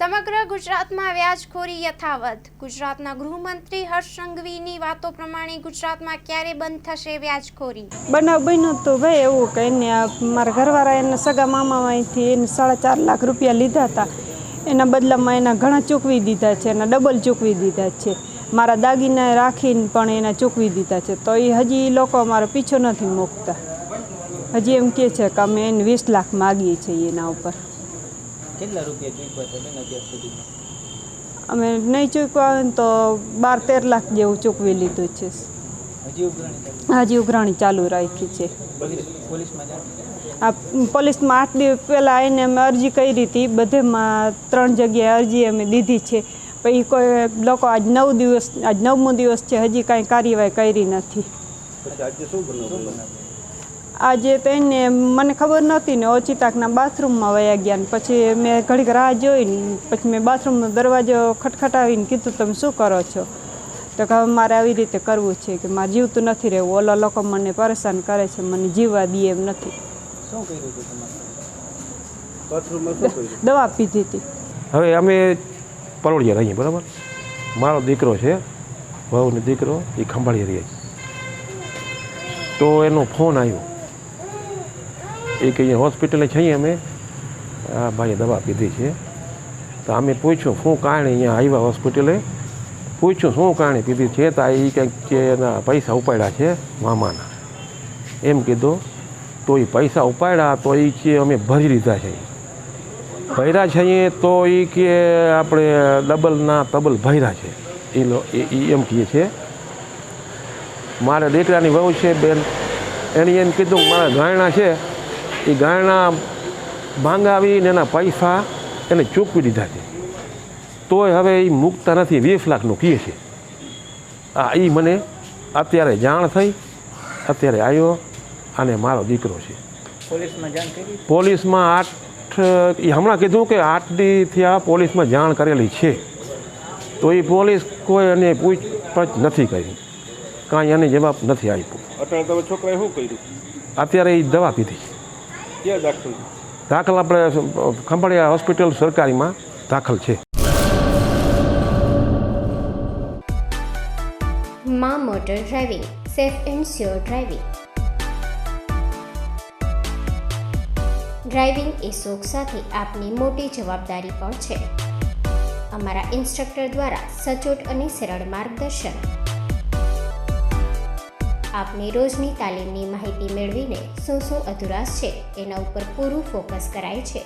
સમગ્ર ગુજરાતમાં વ્યાજખોરી યથાવત। ગુજરાતના ગૃહમંત્રી હર્ષ સંઘવીની વાતો પ્રમાણે ગુજરાતમાં ક્યારે બંધ થશે વ્યાજખોરી? બનાવ બન્યો તો ભાઈ એવું કે એને મારા ઘરવાળા એના સગા મામામાંથી એને 4.5 લાખ રૂપિયા લીધા હતા। એના બદલામાં એના ઘણા ચૂકવી દીધા છે, એના ડબલ ચૂકવી દીધા છે। મારા દાગીના રાખીને પણ એના ચૂકવી દીધા છે, તો એ હજી લોકો અમારો પીછો નથી મૂકતા। હજી એમ કહે છે કે અમે એને 20 લાખ માગીએ છીએ એના ઉપર। કેટલા રૂપિયા ચૂકવ્યા હતા બેન અત્યાર સુધીમાં? અમે નહીં ચૂકવા હોય તો 12-13 લાખ જેવું ચૂકવી લીધું છે। હજી ઉઘરાણી ચાલુ રાખી છે। આ પોલીસમાં 8 દિવસ પહેલાં એને અમે અરજી કરી હતી, બધેમાં 3 જગ્યાએ અરજી અમે દીધી છે, પણ એ કોઈ લોકો આજ 9મો દિવસ છે, હજી કાંઈ કાર્યવાહી કરી નથી। આજે તો એને મને ખબર નહોતી ને ઓચિતાકના બાથરૂમમાં વયા ગયા ને પછી મેં ઘડીક રાહ જોઈને પછી મેં બાથરૂમનો દરવાજો ખટખટાવીને કીધું તમે શું કરો છો? તો કે મારે આવી રીતે કરવું છે કે મારે જીવતું નથી રહેવું, ઓલા લોકો મને પરેશાન કરે છે, મને જીવવા દે એમ નથી। શું કર્યું હતું તમારે? બાથરૂમમાં શું કર્યું? દવા પીધી હતી। હવે અમે પરોળિયા રહીએ, બરાબર? મારો દીકરો છે, વહુનો દીકરો, એ ખંભાળીએ રહીએ, તો એનો ફોન આવ્યો એ કે અહીંયા હોસ્પિટલે છીએ અમે, આ ભાઈએ દવા પીધી છે। તો અમે પૂછ્યું શું કારણે અહીંયા આવ્યા હોસ્પિટલે, પૂછ્યું શું કારણે પીધી છે, તો એ કંઈક કે એના પૈસા ઉપાડ્યા છે મામાના, એમ કીધું। તો એ પૈસા ઉપાડ્યા તો એ કે અમે ભરી લીધા છે, ભર્યા છે તો એ કે આપણે ડબલના તબલ ભર્યા છે, એ એમ કહે છે। મારા દીકરાની વહુ છે બેન, એને એમ કીધું મારા ગાયણા છે એ ગાયણા ભાંગાવીને એના પૈસા એને ચૂકવી દીધા છે, તોય હવે એ મૂકતા નથી, 20 લાખનું કહે છે। એ મને અત્યારે જાણ થઈ, અત્યારે આવ્યો અને મારો દીકરો છે। પોલીસમાં જાણ કરી? પોલીસમાં એ હમણાં કીધું કે 8 દીથી આ પોલીસમાં જાણ કરેલી છે, તો એ પોલીસ કોઈ એને પૂછપરછ નથી કરી, કાંઈ એને જવાબ નથી આપ્યો। અત્યારે તમે છોકરાએ શું કર્યું? અત્યારે એ દવા પીધી, ક્યાં દાખલ? દાખલ આપણે ખંભાળિયા હોસ્પિટલ સરકારીમાં દાખલ છે। માં motor driving, safe and sure driving. Driving એ શોખ સાથે આપની મોટી જવાબદારી પણ છે। અમારા ઇન્સ્ટ્રક્ટર દ્વારા સચોટ અને સરળ માર્ગદર્શન, આપની રોજની તાલીમની માહિતી મેળવીને શું અધુરાશ છે એના ઉપર પૂરું ફોકસ કરાય છે।